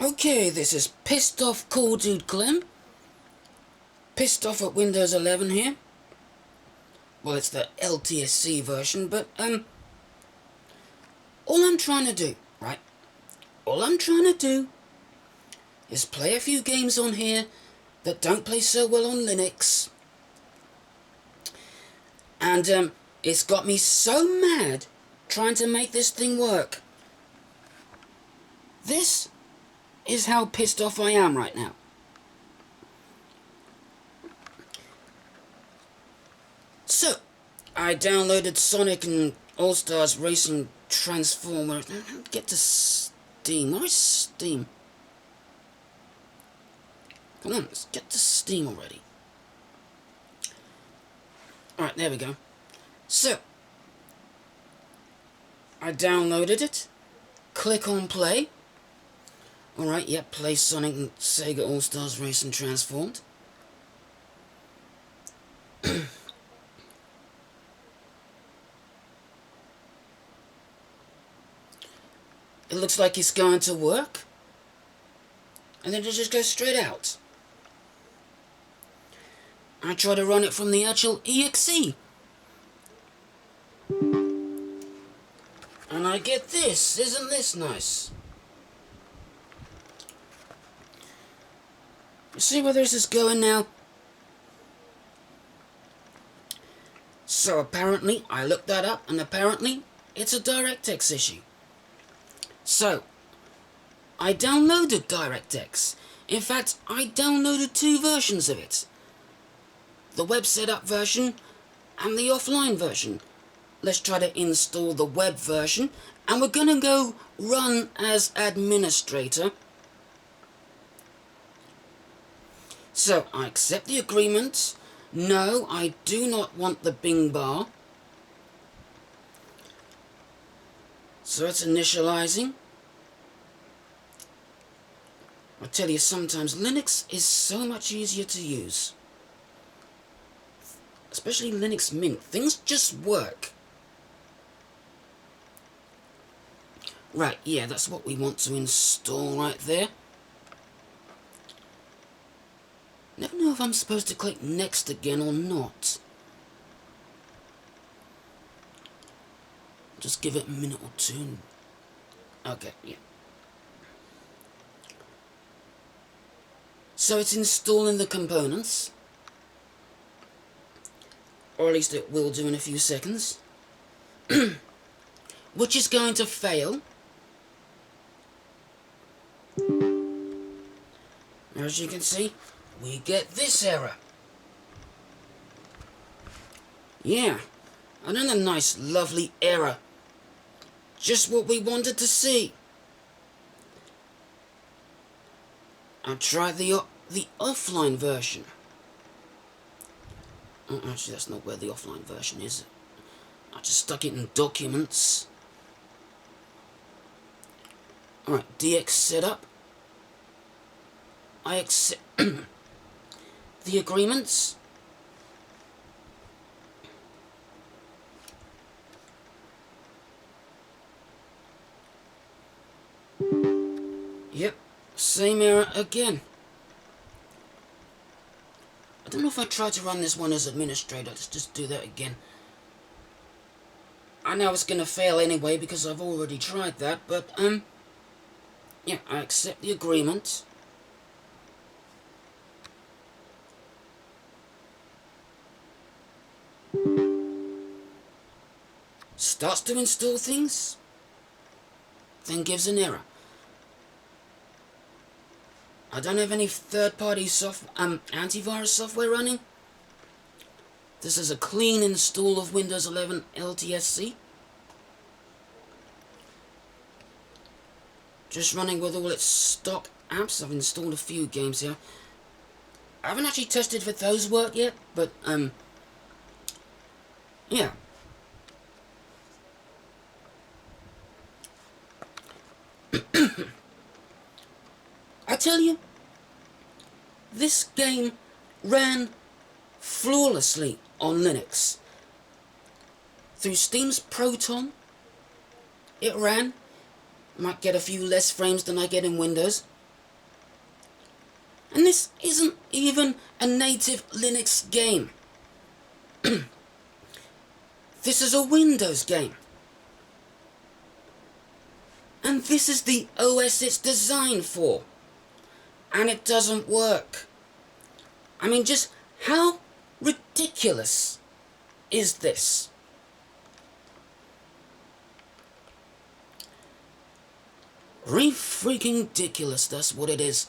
Okay, this is Pissed Off Cool Dude Clem. Pissed off at Windows 11 here. Well, it's the LTSC version, but, all I'm trying to do, right? All I'm trying to do is play a few games on here that don't play so well on Linux. And, it's got me so mad trying to make this thing work. This is how pissed off I am right now. So, I downloaded Sonic and All-Stars Racing Transformer. Get to Steam. Where is Steam? Come on, let's get to Steam already. Alright, there we go. So, I downloaded it. Click on play. Alright, yep, play Sonic and Sega All-Stars Racing Transformed. It looks like it's going to work. And then it just goes straight out. I try to run it from the actual exe. And I get this. Isn't this nice? You see where this is going now? So apparently, I looked that up, and apparently, it's a DirectX issue. So, I downloaded DirectX. In fact, I downloaded 2 versions of it. The web setup version and the offline version. Let's try to install the web version, and we're gonna go run as administrator. So, I accept the agreement. No, I do not want the Bing bar. So it's initializing. I tell you, sometimes Linux is so much easier to use. Especially Linux Mint. Things just work. Right, yeah, that's what we want to install right there. Never know if I'm supposed to click next again or not. Just give it a minute or two. Okay, yeah. So it's installing the components. Or at least it will do in a few seconds. Which is going to fail. As you can see, we get this error. Yeah, another nice, lovely error. Just what we wanted to see. I'll try the offline version. Oh, actually, that's not where the offline version is. I just stuck it in Documents. Alright, DX setup. I accept the agreements. Yep, same error again. I don't know if I tried to run this one as administrator. Let's just do that again. I know it's going to fail anyway because I've already tried that, but, yeah, I accept the agreement. Starts to install things, then gives an error. I don't have any third-party antivirus software running. This is a clean install of Windows 11 LTSC. Just running with all its stock apps. I've installed a few games here. I haven't actually tested if those work yet, but, yeah. I tell you, this game ran flawlessly on Linux. Through Steam's Proton, it ran. Might get a few less frames than I get in Windows. And this isn't even a native Linux game. This is a Windows game. And this is the OS it's designed for. And it doesn't work. I mean, just how ridiculous is this? Freaking ridiculous, that's what it is.